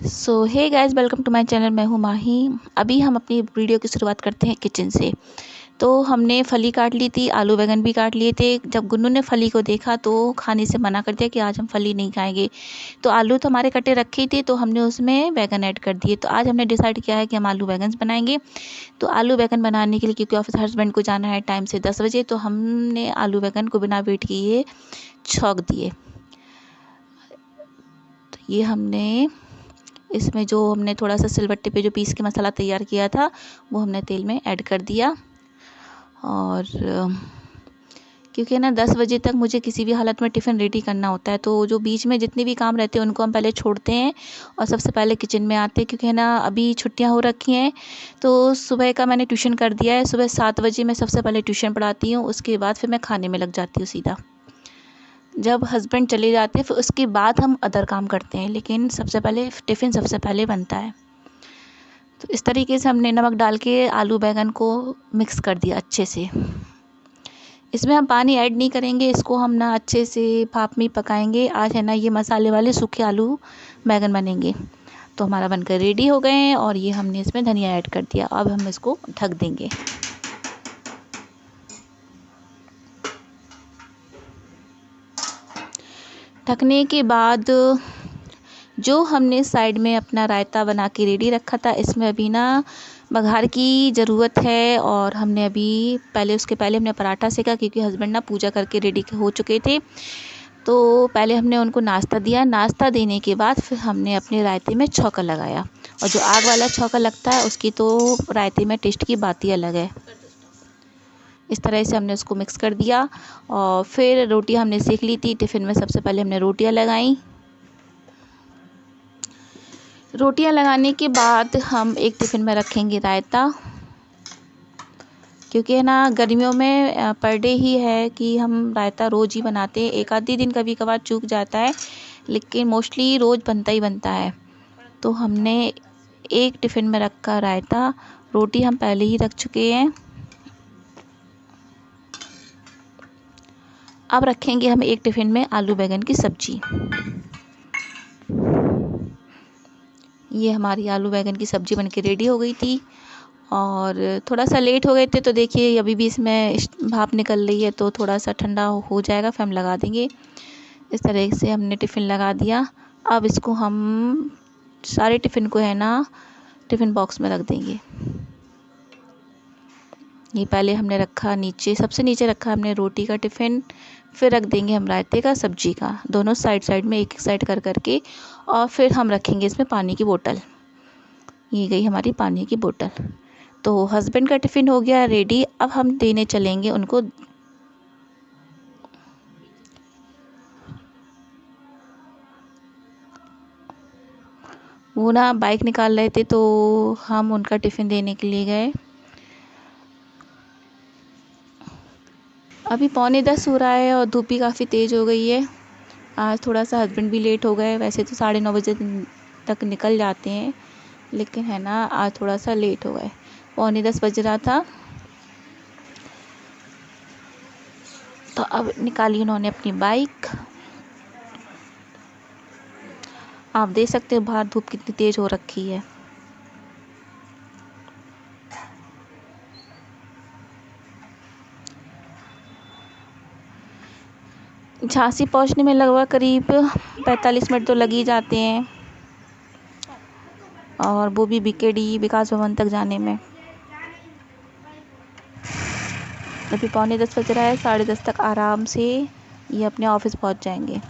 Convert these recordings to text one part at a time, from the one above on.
So hey guys, welcome to my channel. मैं हूँ माही। अभी हम अपनी वीडियो की शुरुआत करते हैं किचन से। तो हमने फली काट ली थी, आलू बैंगन भी काट लिए थे। जब गुन्नू ने फली को देखा तो खाने से मना कर दिया कि आज हम फली नहीं खाएंगे। तो आलू तो हमारे कटे रखे ही थे, तो हमने उसमें बैगन ऐड कर दिए। तो आज हमने डिसाइड किया है कि हम आलू बैंगन बनाएंगे। तो आलू बैंगन बनाने के लिए, क्योंकि ऑफिस हस्बैंड को जाना है टाइम से 10 बजे, तो हमने आलू बैंगन को बिना वेट किए छौंक दिए। तो ये हमने इसमें जो हमने थोड़ा सा सिलबट्टे पे जो पीस के मसाला तैयार किया था वो हमने तेल में ऐड कर दिया। और क्योंकि ना 10 बजे तक मुझे किसी भी हालत में टिफ़िन रेडी करना होता है, तो जो बीच में जितने भी काम रहते हैं उनको हम पहले छोड़ते हैं और सबसे पहले किचन में आते हैं। क्योंकि है ना अभी छुट्टियां हो रखी हैं, तो सुबह का मैंने ट्यूशन कर दिया है। सुबह 7 बजे मैं सबसे पहले ट्यूशन पढ़ाती हूँ, उसके बाद फिर मैं खाने में लग जाती हूँ सीधा। जब हस्बैंड चले जाते हैं फिर उसके बाद हम अदर काम करते हैं, लेकिन सबसे पहले टिफ़िन सबसे पहले बनता है। तो इस तरीके से हमने नमक डाल के आलू बैंगन को मिक्स कर दिया अच्छे से। इसमें हम पानी ऐड नहीं करेंगे, इसको हम ना अच्छे से भाप में पकाएंगे। आज है ना ये मसाले वाले सूखे आलू बैंगन बनेंगे। तो हमारा बनकर रेडी हो गए हैं और ये हमने इसमें धनिया ऐड कर दिया। अब हम इसको ढक देंगे। ढकने के बाद जो हमने साइड में अपना रायता बना के रेडी रखा था, इसमें अभी ना बघार की ज़रूरत है। और हमने अभी उसके पहले हमने पराठा सेका, क्योंकि हस्बैंड ना पूजा करके रेडी हो चुके थे। तो पहले हमने उनको नाश्ता दिया। नाश्ता देने के बाद फिर हमने अपने रायते में छौंका लगाया। और जो आग वाला छौंका लगता है उसकी तो रायते में टेस्ट की बात ही अलग है। इस तरह से हमने उसको मिक्स कर दिया। और फिर रोटी हमने सेक ली थी। टिफ़िन में सबसे पहले हमने रोटियां लगाई। रोटियां लगाने के बाद हम एक टिफ़िन में रखेंगे रायता, क्योंकि है ना गर्मियों में पर डे ही है कि हम रायता रोज़ ही बनाते हैं। एक आधी दिन कभी कभार चूक जाता है, लेकिन मोस्टली रोज़ बनता ही बनता है। तो हमने एक टिफ़िन में रखा रायता। रोटी हम पहले ही रख चुके हैं। अब रखेंगे हम एक टिफ़िन में आलू बैंगन की सब्जी। ये हमारी आलू बैंगन की सब्जी बनके रेडी हो गई थी। और थोड़ा सा लेट हो गए थे, तो देखिए अभी भी इसमें भाप निकल रही है, तो थोड़ा सा ठंडा हो जाएगा फिर हम लगा देंगे। इस तरह से हमने टिफ़िन लगा दिया। अब इसको हम सारे टिफ़िन को है ना टिफ़िन बॉक्स में रख देंगे। ये पहले हमने रखा नीचे, सबसे नीचे रखा हमने रोटी का टिफ़िन, फिर रख देंगे हम रायते का, सब्जी का, दोनों साइड में एक साइड कर करके। और फिर हम रखेंगे इसमें पानी की बोतल। ये गई हमारी पानी की बोतल। तो हस्बैंड का टिफ़िन हो गया रेडी। अब हम देने चलेंगे उनको। वो ना बाइक निकाल रहे थे, तो हम उनका टिफ़िन देने के लिए गए। अभी 9:45 हो रहा है और धूप भी काफ़ी तेज़ हो गई है। आज थोड़ा सा हस्बैंड भी लेट हो गए। वैसे तो 9:30 बजे तक निकल जाते हैं, लेकिन है ना आज थोड़ा सा लेट हो गए। 9:45 बज रहा था। तो अब निकाली उन्होंने अपनी बाइक। आप देख सकते हो बाहर धूप कितनी तेज़ हो रखी है। झांसी पहुंचने में लगभग करीब 45 मिनट तो लग ही जाते हैं, और वो भी बीकेडी विकास भवन तक जाने में। अभी 9:45 बज रहा है, 10:30 तक आराम से ये अपने ऑफिस पहुंच जाएंगे।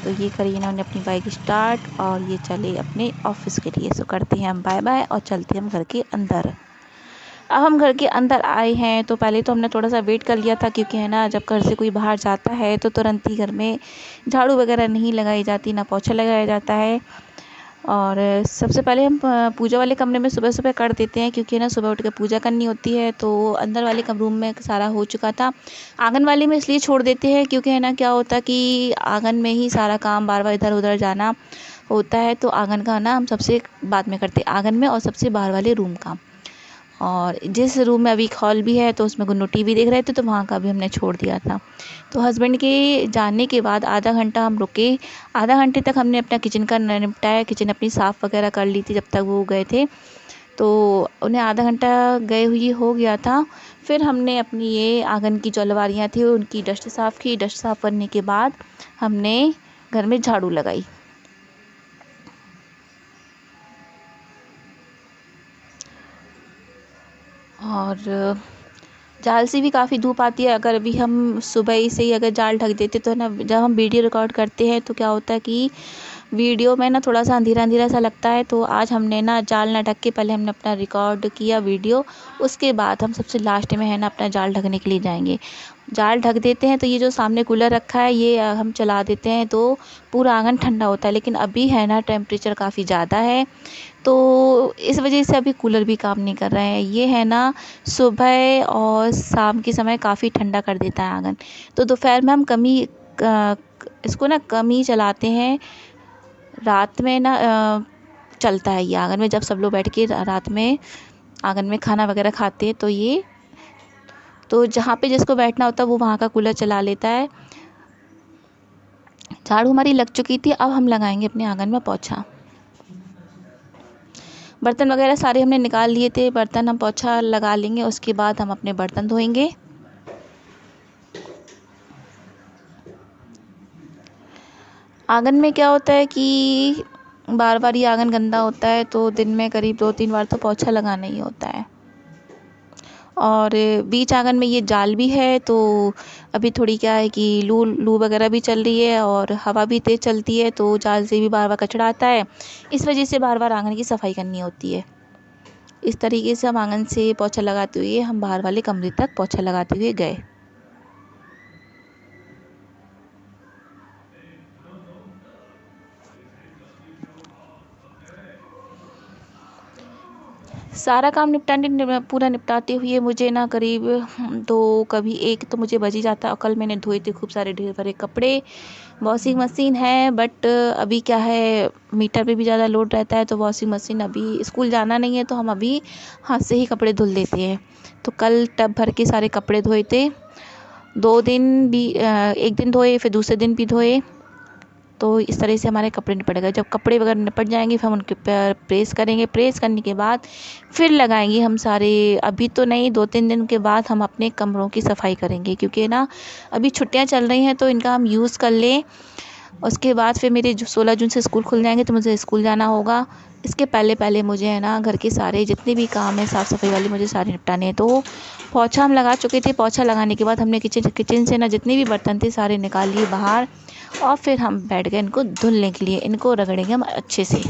तो ये करी इन्होंने अपनी बाइक स्टार्ट और ये चले अपने ऑफिस के लिए। सो करते हैं हम बाय बाय और चलते हैं हम घर के अंदर। अब हम घर के अंदर आए हैं, तो पहले तो हमने थोड़ा सा वेट कर लिया था, क्योंकि है ना जब घर से कोई बाहर जाता है तो तुरंत ही घर में झाड़ू वगैरह नहीं लगाई जाती, ना पोछा लगाया जाता है। और सबसे पहले हम पूजा वाले कमरे में सुबह सुबह कर देते हैं, क्योंकि ना सुबह उठ के पूजा करनी होती है। तो अंदर वाले रूम में सारा हो चुका था। आंगन वाले में इसलिए छोड़ देते हैं, क्योंकि है ना क्या होता कि आंगन में ही सारा काम बार बार इधर उधर जाना होता है। तो आंगन का ना हम सबसे बाद में करते हैं, आंगन में और सबसे बाहर वाले रूम का। और जिस रूम में अभी हॉल भी है तो उसमें गुन्नू टीवी देख रहे थे, तो वहाँ का भी हमने छोड़ दिया था। तो हस्बैंड के जाने के बाद आधा घंटा हम रुके। आधा घंटे तक हमने अपना किचन का निपटाया, किचन अपनी साफ़ वगैरह कर ली थी जब तक वो गए थे। तो उन्हें आधा घंटा गए हुए हो गया था। फिर हमने अपनी ये आंगन की जो अलमारियाँ थी उनकी डस्ट साफ़ की। डस्ट साफ़ करने के बाद हमने घर में झाड़ू लगाई। और जाल से भी काफ़ी धूप आती है। अगर अभी हम सुबह से ही अगर जाल ढक देते तो ना, जब हम वीडियो रिकॉर्ड करते हैं तो क्या होता है कि वीडियो में ना थोड़ा सा अंधेरा अंधेरा सा लगता है। तो आज हमने ना जाल ना ढक के पहले हमने अपना रिकॉर्ड किया वीडियो, उसके बाद हम सबसे लास्ट में है ना अपना जाल ढकने के लिए जाएंगे। जाल ढक देते हैं तो ये जो सामने कूलर रखा है ये हम चला देते हैं तो पूरा आंगन ठंडा होता है। लेकिन अभी है ना टेम्परेचर काफ़ी ज़्यादा है, तो इस वजह से अभी कूलर भी काम नहीं कर रहे हैं। ये है ना सुबह और शाम के समय काफ़ी ठंडा कर देता है आंगन। तो दोपहर में हम इसको ना कम ही चलाते हैं। रात में ना चलता है ये आंगन में, जब सब लोग बैठ के रात में आंगन में खाना वगैरह खाते हैं तो जहाँ पे जिसको बैठना होता है वो वहाँ का कूलर चला लेता है। झाड़ू हमारी लग चुकी थी, अब हम लगाएंगे अपने आंगन में पोछा। बर्तन वगैरह सारे हमने निकाल लिए थे, बर्तन हम पोछा लगा लेंगे, उसके बाद हम अपने बर्तन धोएंगे। आंगन में क्या होता है कि बार बार ये आंगन गंदा होता है, तो दिन में करीब 2-3 बार तो पोछा लगाना ही होता है। और बीच आंगन में ये जाल भी है, तो अभी थोड़ी क्या है कि लू वगैरह भी चल रही है और हवा भी तेज़ चलती है, तो जाल से भी बार बार कचरा आता है। इस वजह से बार बार आंगन की सफाई करनी होती है। इस तरीके से हम आंगन से पोछा लगाते हुए हम बाहर वाले कमरे तक पोछा लगाते हुए गए। सारा काम पूरा निपटाते हुए मुझे ना करीब 2, कभी 1 तो मुझे बज ही जाता है। और कल मैंने धोए थे खूब सारे ढेर भरे कपड़े। वॉशिंग मशीन है, बट अभी क्या है मीटर पे भी ज़्यादा लोड रहता है, तो वॉशिंग मशीन, अभी स्कूल जाना नहीं है तो हम अभी हाथ से ही कपड़े धुल देते हैं। तो कल टब भर के सारे कपड़े धोए थे। 2 दिन भी, एक दिन धोए फिर दूसरे दिन भी धोए। तो इस तरह से हमारे कपड़े निपट गए। जब कपड़े वगैरह निपट जाएंगे फिर हम उनके प्रेस करेंगे। प्रेस करने के बाद फिर लगाएंगे हम सारे। अभी तो नहीं, 2-3 दिन के बाद हम अपने कमरों की सफाई करेंगे, क्योंकि ना अभी छुट्टियां चल रही हैं तो इनका हम यूज़ कर लें। उसके बाद फिर मेरे 16 जून से स्कूल खुल जाएंगे तो मुझे स्कूल जाना होगा। इसके पहले पहले मुझे है ना घर के सारे जितने भी काम है साफ़ सफाई वाले मुझे सारे निपटाने हैं। तो पोछा हम लगा चुके थे। पोछा लगाने के बाद हमने किचन से ना जितने भी बर्तन थे सारे निकाल लिए बाहर, और फिर हम बैठ गए इनको धुलने के लिए। इनको रगड़ेंगे हम अच्छे से।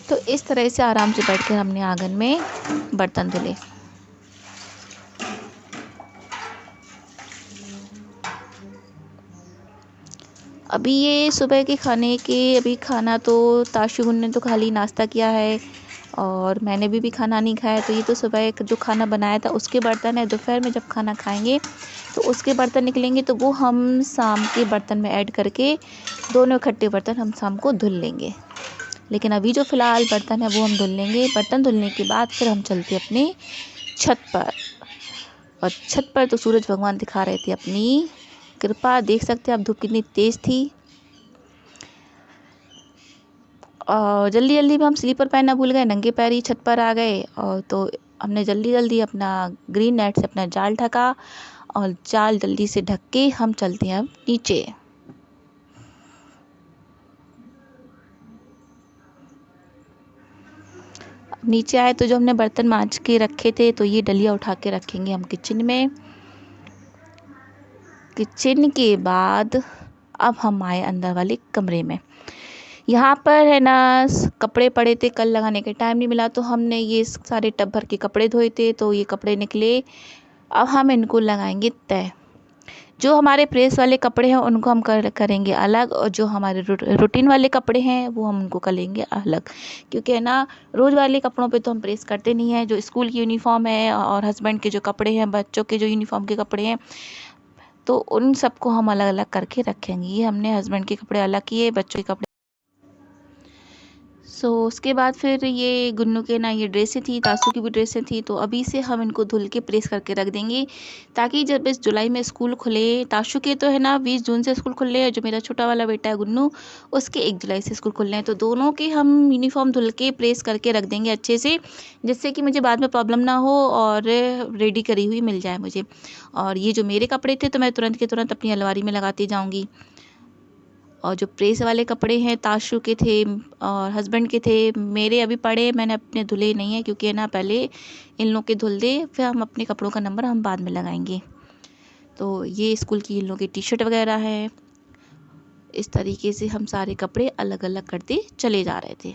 तो इस तरह से आराम से बैठ कर हमने आंगन में बर्तन धुले। अभी ये सुबह के खाने के, अभी खाना तो ताशुगुन ने तो खाली नाश्ता किया है और मैंने भी खाना नहीं खाया। तो ये तो सुबह जो खाना बनाया था उसके बर्तन है। दोपहर में जब खाना खाएंगे तो उसके बर्तन निकलेंगे, तो वो हम शाम के बर्तन में ऐड करके दोनों इकट्ठे बर्तन हम शाम को धुल लेंगे। लेकिन अभी जो फ़िलहाल बर्तन है वो हम धुल लेंगे। बर्तन धुलने के बाद फिर हम चलते अपने छत पर। और छत पर तो सूरज भगवान दिखा रहे थे अपनी कृपा। देख सकते हैं आप धूप कितनी तेज़ थी। और जल्दी जल्दी में हम स्लीपर पहनना भूल गए, नंगे पैर ही छत पर आ गए। और तो हमने जल्दी जल्दी अपना ग्रीन नेट से अपना जाल ढका, और जाल जल्दी से ढक के हम चलते हैं अब नीचे। नीचे आए तो जो हमने बर्तन मांज के रखे थे तो ये डलिया उठा के रखेंगे हम किचन में। किचन के बाद अब हम आए अंदर वाले कमरे में। यहाँ पर है ना कपड़े पड़े थे, कल लगाने के टाइम नहीं मिला तो हमने ये सारे टब भर के कपड़े धोए थे, तो ये कपड़े निकले। अब हम इनको लगाएंगे तय। जो हमारे प्रेस वाले कपड़े हैं उनको हम करेंगे अलग, और जो हमारे रूटीन वाले कपड़े हैं वो हम उनको करेंगे अलग। क्योंकि है ना रोज़ वाले कपड़ों पे तो हम प्रेस करते नहीं हैं। जो स्कूल की यूनिफॉर्म है और हस्बैंड के जो कपड़े हैं, बच्चों के जो यूनिफॉर्म के कपड़े हैं, तो उन सबको हम अलग अलग करके रखेंगे। ये हमने हस्बैंड के कपड़े अलग किए, बच्चों के कपड़े। उसके बाद फिर ये गुन्नू के ना ये ड्रेसें थी, तासू की भी ड्रेसें थी, तो अभी से हम इनको धुल के प्रेस करके रख देंगे, ताकि जब इस जुलाई में स्कूल खुले, ताशु के तो है ना 20 जून से स्कूल खुल रहे हैं, जो मेरा छोटा वाला बेटा है गुन्नू, उसके 1 जुलाई से स्कूल खुल रहे हैं, तो दोनों के हम यूनिफॉर्म धुल के प्रेस करके रख देंगे अच्छे से, जिससे कि मुझे बाद में प्रॉब्लम ना हो और रेडी करी हुई मिल जाए मुझे। और ये जो मेरे कपड़े थे तो मैं तुरंत के तुरंत अपनी अलमारी में लगाती जाऊँगी, और जो प्रेस वाले कपड़े हैं ताशु के थे और हस्बैंड के थे, मेरे अभी पड़े, मैंने अपने धुले नहीं है, क्योंकि है ना पहले इन लोगों के धुल दे, फिर हम अपने कपड़ों का नंबर हम बाद में लगाएंगे। तो ये स्कूल की इन लोगों की टी शर्ट वगैरह है। इस तरीके से हम सारे कपड़े अलग अलग करते चले जा रहे थे।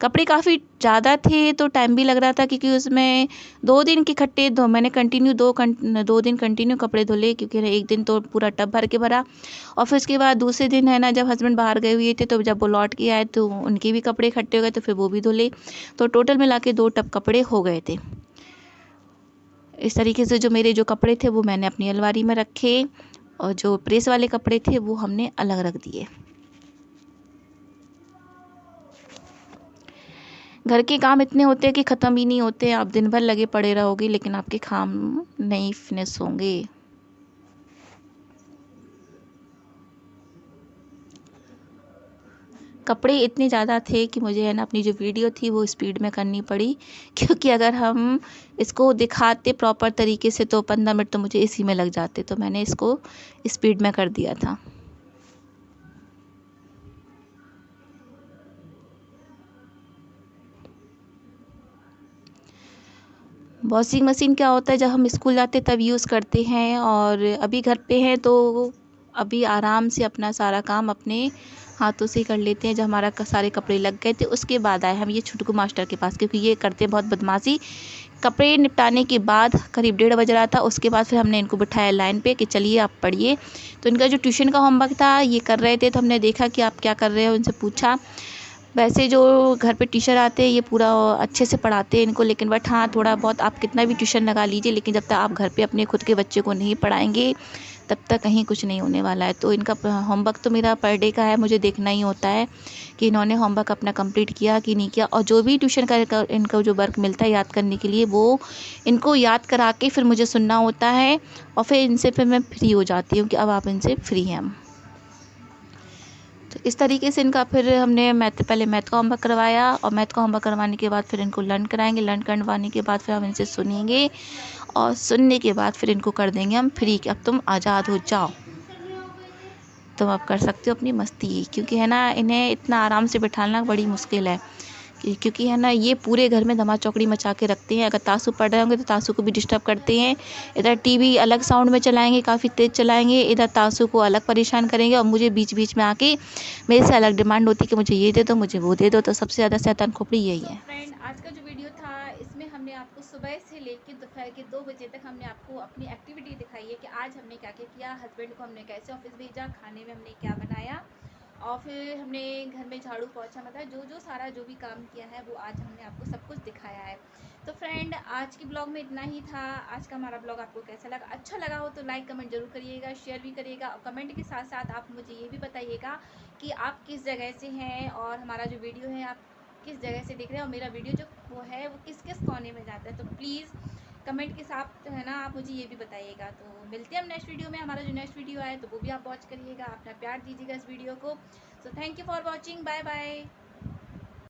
कपड़े काफ़ी ज़्यादा थे तो टाइम भी लग रहा था, क्योंकि उसमें 2 दिन के इकट्ठे दो मैंने कंटिन्यू 2 दिन कंटिन्यू कपड़े धुले, क्योंकि एक दिन तो पूरा टब भर के भरा, और फिर उसके बाद दूसरे दिन है ना जब हस्बैंड बाहर गए हुए थे, तो जब वो लौट के आए तो उनके भी कपड़े इकट्ठे हो गए, तो फिर वो भी धुले, तो टोटल मिला के 2 टब कपड़े हो गए थे। इस तरीके से जो मेरे जो कपड़े थे वो मैंने अपनी अलमारी में रखे, और जो प्रेस वाले कपड़े थे वो हमने अलग रख दिए। घर के काम इतने होते हैं कि ख़त्म ही नहीं होते, आप दिन भर लगे पड़े रहोगे लेकिन आपके काम नहीं फिनिश होंगे। कपड़े इतने ज़्यादा थे कि मुझे है ना अपनी जो वीडियो थी वो स्पीड में करनी पड़ी, क्योंकि अगर हम इसको दिखाते प्रॉपर तरीके से तो 15 मिनट तो मुझे इसी में लग जाते, तो मैंने इसको स्पीड में कर दिया था। वॉशिंग मशीन क्या होता है, जब हम स्कूल जाते तब यूज़ करते हैं, और अभी घर पे हैं तो अभी आराम से अपना सारा काम अपने हाथों से कर लेते हैं। जब हमारा सारे कपड़े लग गए थे उसके बाद आए हम ये छुटकू मास्टर के पास, क्योंकि ये करते हैं बहुत बदमाशी। कपड़े निपटाने के बाद करीब 1:30 बज रहा था, उसके बाद फिर हमने इनको बिठाया लाइन पे कि चलिए आप पढ़िए। तो इनका जो ट्यूशन का होमवर्क था ये कर रहे थे, तो हमने देखा कि आप क्या कर रहे हो, उनसे पूछा। वैसे जो घर पे टीचर आते हैं ये पूरा अच्छे से पढ़ाते हैं इनको, लेकिन बट हाँ थोड़ा बहुत आप कितना भी ट्यूशन लगा लीजिए, लेकिन जब तक आप घर पे अपने खुद के बच्चे को नहीं पढ़ाएंगे तब तक कहीं कुछ नहीं होने वाला है। तो इनका होमवर्क तो मेरा पर डे का है, मुझे देखना ही होता है कि इन्होंने होमवर्क अपना कंप्लीट किया कि नहीं किया, और जो भी ट्यूशन का इनका जो वर्क मिलता है याद करने के लिए वो इनको याद करा के फिर मुझे सुनना होता है, और फिर इनसे फिर मैं फ्री हो जाती हूँ कि अब आप इनसे फ्री हैं। तो इस तरीके से इनका फिर हमने पहले मैथ का होमवर्क करवाया, और मैथ का होमवर्क करवाने के बाद फिर इनको लर्न कराएंगे, लर्न करवाने के बाद फिर हम इनसे सुनेंगे, और सुनने के बाद फिर इनको कर देंगे हम फ्री कि अब तुम आज़ाद हो जाओ, तुम अब कर सकते हो अपनी मस्ती, क्योंकि है ना इन्हें इतना आराम से बिठाना बड़ी मुश्किल है, क्योंकि है ना ये पूरे घर में धमा चौकड़ी मचा के रखते हैं। अगर तासु पढ़ रहे होंगे तो तासु को भी डिस्टर्ब करते हैं, इधर टीवी अलग साउंड में चलाएंगे, काफ़ी तेज़ चलाएंगे, इधर तासु को अलग परेशान करेंगे, और मुझे बीच बीच में आके मेरे से अलग डिमांड होती है कि मुझे ये दे दो, मुझे वो दे दो। तो सबसे ज़्यादा शैतान खोपड़ी यही है। फ्रेंड, आज का जो वीडियो था इसमें हमने आपको सुबह से लेकर दोपहर के 2 बजे तक हमने आपको अपनी एक्टिविटी दिखाई है कि आज हमने क्या क्या किया, हस्बैंड को हमने कैसे ऑफिस भेजा, खाने में हमने क्या बनाया, और फिर हमने घर में झाड़ू पोछा, मतलब जो जो सारा जो भी काम किया है वो आज हमने आपको सब कुछ दिखाया है। तो फ्रेंड, आज के ब्लॉग में इतना ही था। आज का हमारा ब्लॉग आपको कैसा लगा, अच्छा लगा हो तो लाइक कमेंट जरूर करिएगा, शेयर भी करिएगा, और कमेंट के साथ साथ आप मुझे ये भी बताइएगा कि आप किस जगह से हैं, और हमारा जो वीडियो है आप किस जगह से देख रहे हैं, और मेरा वीडियो जो वो है वो किस किस कोने में जाता है। तो प्लीज़ कमेंट के साथ है ना आप मुझे ये भी बताइएगा। तो मिलते हैं हम नेक्स्ट वीडियो में, हमारा जो नेक्स्ट वीडियो आए तो वो भी आप वॉच करिएगा, अपना प्यार दीजिएगा इस वीडियो को। So thank you for watching, bye bye.